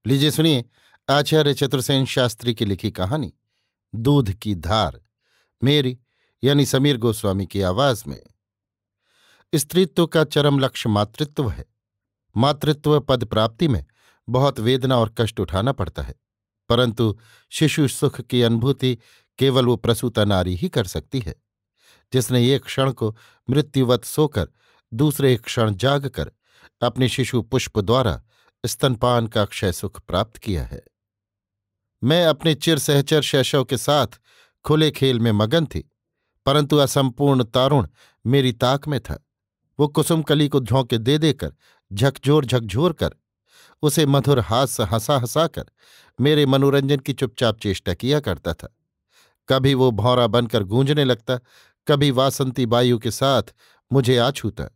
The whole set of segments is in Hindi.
लीजिए सुनिए। आचार्य चतुर्सेन शास्त्री की लिखी कहानी दूध की धार, मेरी यानी समीर गोस्वामी की आवाज में। स्त्रीत्व का चरम लक्ष्य मातृत्व है। मातृत्व पद प्राप्ति में बहुत वेदना और कष्ट उठाना पड़ता है, परंतु शिशु सुख की अनुभूति केवल वो प्रसूता नारी ही कर सकती है, जिसने एक क्षण को मृत्युवत सोकर दूसरे एक क्षण जागकर अपने शिशु पुष्प द्वारा स्तनपान का अक्षय सुख प्राप्त किया है। मैं अपने चिर सहचर शैशव के साथ खुले खेल में मगन थी, परंतु असंपूर्ण तारुण मेरी ताक में था। वो कुसुम कली को झोंके दे देकर, झकझोर कर, उसे मधुर हास्य हंसा हंसाकर मेरे मनोरंजन की चुपचाप चेष्टा किया करता था। कभी वो भौंरा बनकर गूंजने लगता, कभी वासंती वायु के साथ मुझे आ छूता,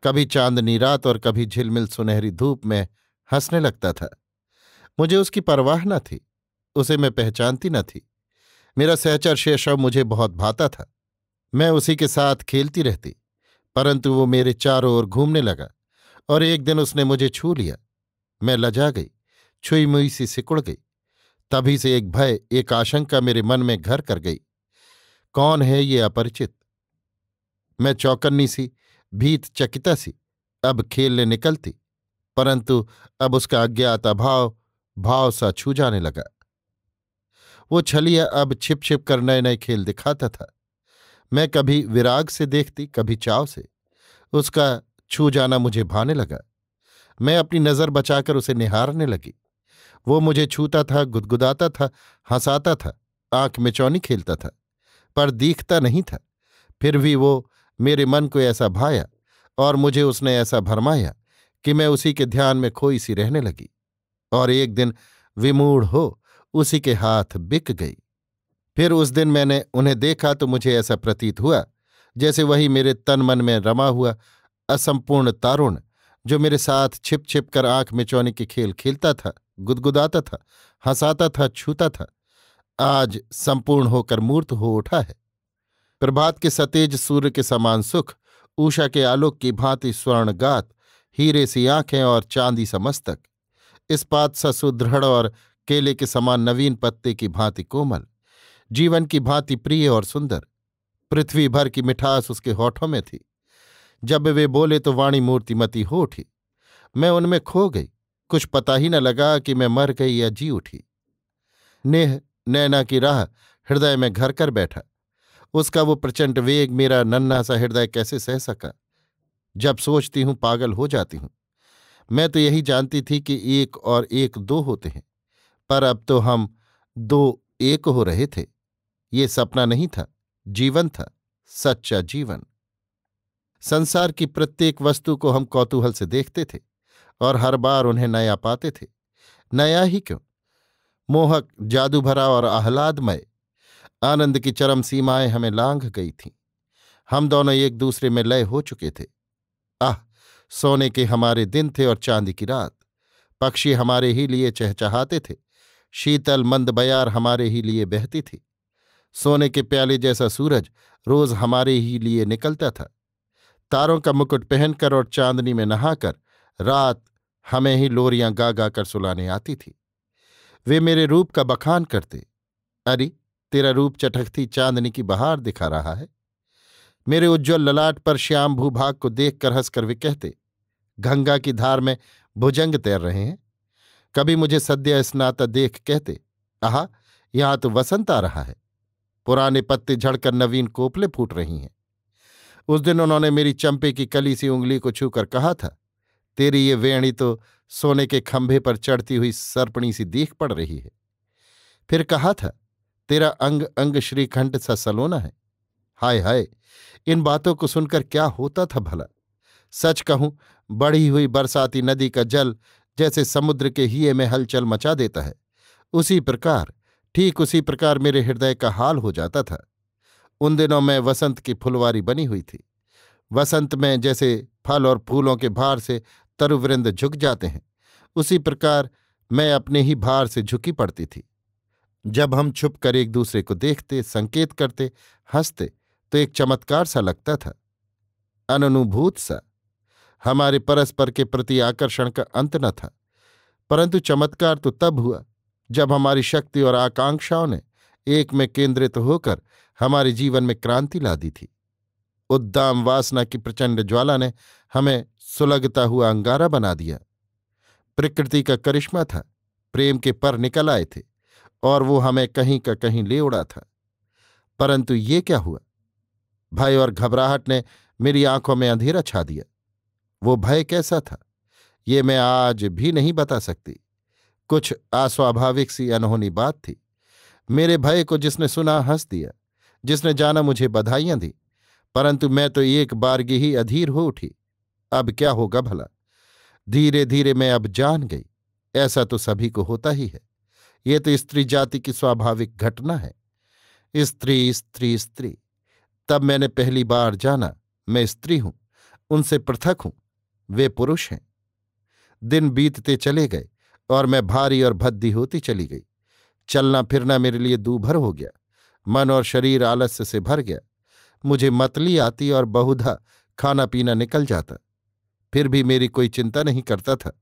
कभी चांदनी रात और कभी झिलमिल सुनहरी धूप में हंसने लगता था। मुझे उसकी परवाह न थी, उसे मैं पहचानती न थी। मेरा सहचर शेषव मुझे बहुत भाता था। मैं उसी के साथ खेलती रहती, परंतु वो मेरे चारों ओर घूमने लगा और एक दिन उसने मुझे छू लिया। मैं लजा गई, छुई मुई सी सिकुड़ गई। तभी से एक भय, एक आशंका मेरे मन में घर कर गई। कौन है ये अपरिचित? मैं चौकन्नी सी, भीत चकिता सी अब खेलने निकलती, परंतु अब उसका अज्ञात अभाव भाव सा छू जाने लगा। वो छलिया अब छिप छिप कर नए नए खेल दिखाता था। मैं कभी विराग से देखती, कभी चाव से। उसका छू जाना मुझे भाने लगा। मैं अपनी नजर बचाकर उसे निहारने लगी। वो मुझे छूता था, गुदगुदाता था, हंसाता था, आंख मिचौनी खेलता था, पर दिखता नहीं था। फिर भी वो मेरे मन को ऐसा भाया और मुझे उसने ऐसा भरमाया कि मैं उसी के ध्यान में खोई सी रहने लगी और एक दिन विमूढ़ हो उसी के हाथ बिक गई। फिर उस दिन मैंने उन्हें देखा तो मुझे ऐसा प्रतीत हुआ जैसे वही मेरे तन मन में रमा हुआ असंपूर्ण तारुण, जो मेरे साथ छिप छिप कर आंख मिचौने के खेल खेलता था, गुदगुदाता था, हंसाता था, छूता था, आज संपूर्ण होकर मूर्त हो उठा है। प्रभात के सतेज सूर्य के समान सुख, उषा के आलोक की भांति स्वर्णगात, हीरे सी आंखें और चांदी सा मस्तक, इस्पात सा सुदृढ़ और केले के समान नवीन पत्ते की भांति कोमल, जीवन की भांति प्रिय और सुंदर, पृथ्वी भर की मिठास उसके होठों में थी। जब वे बोले तो वाणी मूर्तिमती हो उठी। मैं उनमें खो गई। कुछ पता ही न लगा कि मैं मर गई या जी उठी। नेह नैना की राह हृदय में घर कर बैठा। उसका वो प्रचंड वेग मेरा नन्हा सा हृदय कैसे सह सका? जब सोचती हूं पागल हो जाती हूं। मैं तो यही जानती थी कि एक और एक दो होते हैं, पर अब तो हम दो एक हो रहे थे। ये सपना नहीं था, जीवन था, सच्चा जीवन। संसार की प्रत्येक वस्तु को हम कौतूहल से देखते थे और हर बार उन्हें नया पाते थे। नया ही क्यों, मोहक, जादू भरा और आह्लादमय आनंद की चरम सीमाएं हमें लांघ गई थीं। हम दोनों एक दूसरे में लय हो चुके थे। आह, सोने के हमारे दिन थे और चांदी की रात। पक्षी हमारे ही लिए चहचहाते थे, शीतल मंद बयार हमारे ही लिए बहती थी। सोने के प्याले जैसा सूरज रोज हमारे ही लिए निकलता था। तारों का मुकुट पहनकर और चांदनी में नहाकर रात हमें ही लोरियां गा गा कर सुलाने आती थी। वे मेरे रूप का बखान करते। अरे, तेरा रूप चटकती चांदनी की बहार दिखा रहा है। मेरे उज्ज्वल ललाट पर श्याम भूभाग को देखकर हंसकर वे कहते, गंगा की धार में भुजंग तैर रहे हैं। कभी मुझे सद्य स्नाता देख कहते, आहा, यहां तो वसंत आ रहा है। पुराने पत्ते झड़कर नवीन कोपले फूट रही हैं। उस दिन उन्होंने मेरी चंपे की कली सी उंगली को छूकर कहा था, तेरी ये वेणी तो सोने के खंभे पर चढ़ती हुई सर्पणी सी दीख पड़ रही है। फिर कहा था, तेरा अंग अंग श्रीखंड सा सलोना है। हाय हाय, इन बातों को सुनकर क्या होता था भला? सच कहूं, बढ़ी हुई बरसाती नदी का जल जैसे समुद्र के हिये में हलचल मचा देता है, उसी प्रकार, ठीक उसी प्रकार मेरे हृदय का हाल हो जाता था। उन दिनों मैं वसंत की फुलवारी बनी हुई थी। वसंत में जैसे फल और फूलों के भार से तरुवृंद झुक जाते हैं, उसी प्रकार मैं अपने ही भार से झुकी पड़ती थी। जब हम छुप कर एक दूसरे को देखते, संकेत करते, हंसते, तो एक चमत्कार सा लगता था, अननुभूत सा। हमारे परस्पर के प्रति आकर्षण का अंत न था, परंतु चमत्कार तो तब हुआ जब हमारी शक्ति और आकांक्षाओं ने एक में केंद्रित होकर हमारे जीवन में क्रांति ला दी थी। उद्दाम वासना की प्रचंड ज्वाला ने हमें सुलगता हुआ अंगारा बना दिया। प्रकृति का करिश्मा था, प्रेम के पर निकल आए थे और वो हमें कहीं का कहीं ले उड़ा था। परंतु ये क्या हुआ? भय और घबराहट ने मेरी आंखों में अंधेरा छा दिया। वो भय कैसा था ये मैं आज भी नहीं बता सकती। कुछ अस्वाभाविक सी अनहोनी बात थी। मेरे भय को जिसने सुना हंस दिया, जिसने जाना मुझे बधाइयां दी, परंतु मैं तो एक बारगी ही अधीर हो उठी। अब क्या होगा भला? धीरे धीरे मैं अब जान गई, ऐसा तो सभी को होता ही है। ये तो स्त्री जाति की स्वाभाविक घटना है। स्त्री स्त्री स्त्री। तब मैंने पहली बार जाना मैं स्त्री हूं, उनसे पृथक हूं, वे पुरुष हैं। दिन बीतते चले गए और मैं भारी और भद्दी होती चली गई। चलना फिरना मेरे लिए दूभर हो गया। मन और शरीर आलस्य से भर गया। मुझे मतली आती और बहुधा खाना पीना निकल जाता। फिर भी मेरी कोई चिंता नहीं करता था,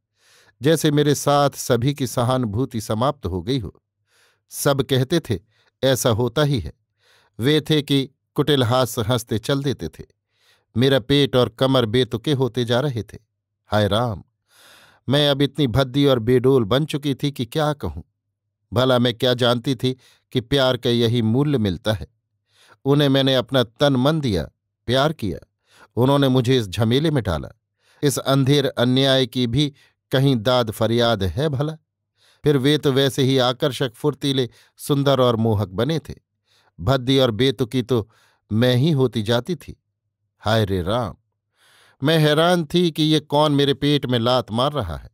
जैसे मेरे साथ सभी की सहानुभूति समाप्त हो गई हो। सब कहते थे ऐसा होता ही है। वे थे कि कुटिल हास्य हंसते चल देते थे। मेरा पेट और कमर बेतुके होते जा रहे थे। हाय राम! मैं अब इतनी भद्दी और बेडोल बन चुकी थी कि क्या कहूं। भला मैं क्या जानती थी कि प्यार का यही मूल्य मिलता है। उन्हें मैंने अपना तन मन दिया, प्यार किया। उन्होंने मुझे इस झमेले में डाला। इस अंधेर अन्याय की भी कहीं दाद फरियाद है भला? फिर वे तो वैसे ही आकर्षक, फुर्तीले, सुंदर और मोहक बने थे। भद्दी और बेतुकी तो मैं ही होती जाती थी। हाय रे राम! मैं हैरान थी कि ये कौन मेरे पेट में लात मार रहा है।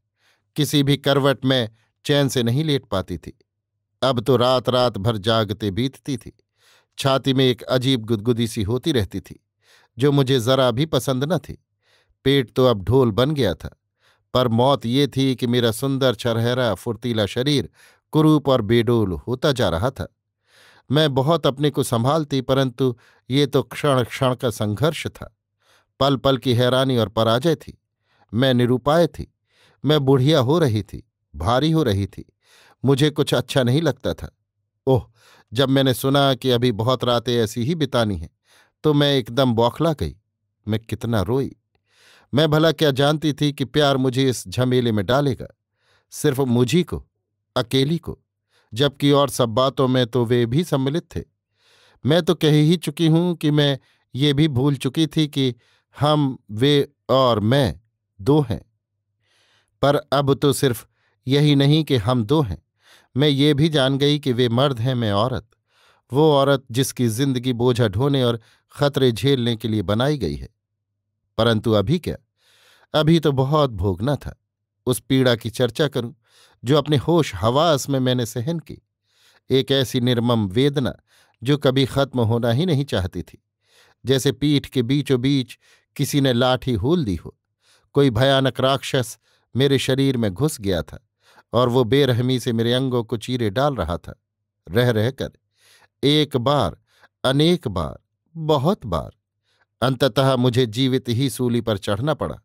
किसी भी करवट में चैन से नहीं लेट पाती थी। अब तो रात रात भर जागते बीतती थी। छाती में एक अजीब गुदगुदी सी होती रहती थी, जो मुझे जरा भी पसंद न थी। पेट तो अब ढोल बन गया था, पर मौत ये थी कि मेरा सुंदर छरहरा फुर्तीला शरीर कुरूप और बेडोल होता जा रहा था। मैं बहुत अपने को संभालती, परंतु ये तो क्षण क्षण का संघर्ष था। पल पल की हैरानी और पराजय थी। मैं निरुपाय थी। मैं बुढ़िया हो रही थी, भारी हो रही थी। मुझे कुछ अच्छा नहीं लगता था। ओह! जब मैंने सुना कि अभी बहुत रातें ऐसी ही बितानी हैं, तो मैं एकदम बौखला गई। मैं कितना रोई। मैं भला क्या जानती थी कि प्यार मुझे इस झमेले में डालेगा, सिर्फ मुझी को, अकेली को, जबकि और सब बातों में तो वे भी सम्मिलित थे। मैं तो कह ही चुकी हूं कि मैं ये भी भूल चुकी थी कि हम, वे और मैं दो हैं। पर अब तो सिर्फ यही नहीं कि हम दो हैं, मैं ये भी जान गई कि वे मर्द हैं, मैं औरत। वो औरत जिसकी जिंदगी बोझा ढोने और खतरे झेलने के लिए बनाई गई है। परंतु अभी क्या? अभी तो बहुत भोगना था। उस पीड़ा की चर्चा करूं जो अपने होश हवास में मैंने सहन की। एक ऐसी निर्मम वेदना जो कभी खत्म होना ही नहीं चाहती थी। जैसे पीठ के बीचों बीच किसी ने लाठी हूल दी हो। कोई भयानक राक्षस मेरे शरीर में घुस गया था और वो बेरहमी से मेरे अंगों को चीरे डाल रहा था। रह रहकर एक बार, अनेक बार, बहुत बार। अंततः मुझे जीवित ही सूली पर चढ़ना पड़ा।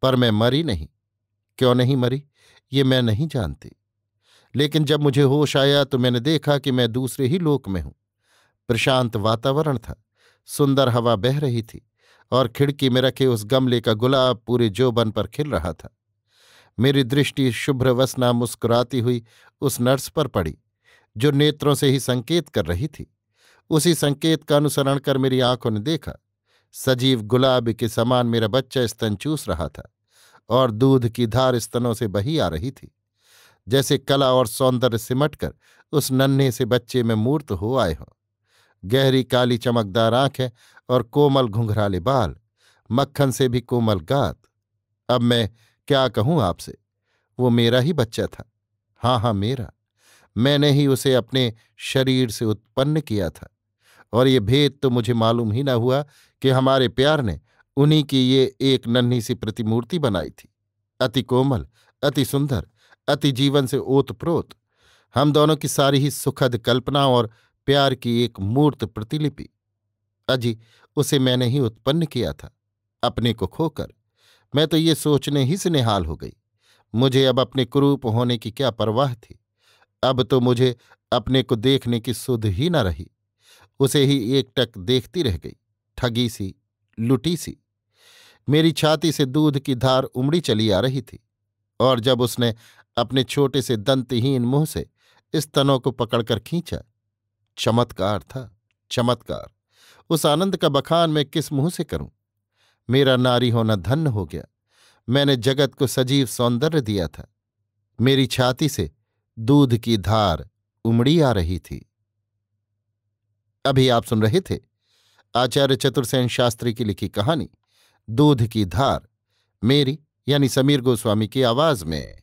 पर मैं मरी नहीं। क्यों नहीं मरी ये मैं नहीं जानती। लेकिन जब मुझे होश आया तो मैंने देखा कि मैं दूसरे ही लोक में हूं। प्रशांत वातावरण था, सुंदर हवा बह रही थी और खिड़की में रखे उस गमले का गुलाब पूरे जोबन पर खिल रहा था। मेरी दृष्टि शुभ्रवसना मुस्कुराती हुई उस नर्स पर पड़ी, जो नेत्रों से ही संकेत कर रही थी। उसी संकेत का अनुसरण कर मेरी आंखों ने देखा, सजीव गुलाब के समान मेरा बच्चा स्तन चूस रहा था और दूध की धार स्तनों से बही आ रही थी। जैसे कला और सौंदर्य सिमटकर उस नन्हे से बच्चे में मूर्त हो आए हों। गहरी काली चमकदार आंखें और कोमल घुंघराले बाल, मक्खन से भी कोमल गात। अब मैं क्या कहूं आपसे, वो मेरा ही बच्चा था। हाँ हाँ, मेरा। मैंने ही उसे अपने शरीर से उत्पन्न किया था। और ये भेद तो मुझे मालूम ही न हुआ कि हमारे प्यार ने उन्हीं की ये एक नन्ही सी प्रतिमूर्ति बनाई थी। अति कोमल, अति सुंदर, अति जीवन से ओतप्रोत, हम दोनों की सारी ही सुखद कल्पना और प्यार की एक मूर्त प्रतिलिपि। अजी, उसे मैंने ही उत्पन्न किया था, अपने को खोकर। मैं तो ये सोचने ही से निहाल हो गई। मुझे अब अपने कुरूप होने की क्या परवाह थी। अब तो मुझे अपने को देखने की सुध ही न रही। उसे ही एकटक देखती रह गई, ठगी सी, लुटी सी। मेरी छाती से दूध की धार उमड़ी चली आ रही थी, और जब उसने अपने छोटे से दंतहीन मुंह से स्तनों को पकड़कर खींचा, चमत्कार था, चमत्कार। उस आनंद का बखान मैं किस मुंह से करूं। मेरा नारी होना धन्य हो गया। मैंने जगत को सजीव सौंदर्य दिया था। मेरी छाती से दूध की धार उमड़ी आ रही थी। अभी आप सुन रहे थे आचार्य चतुर्सेन शास्त्री की लिखी कहानी दूध की धार, मेरी यानी समीर गोस्वामी की आवाज में।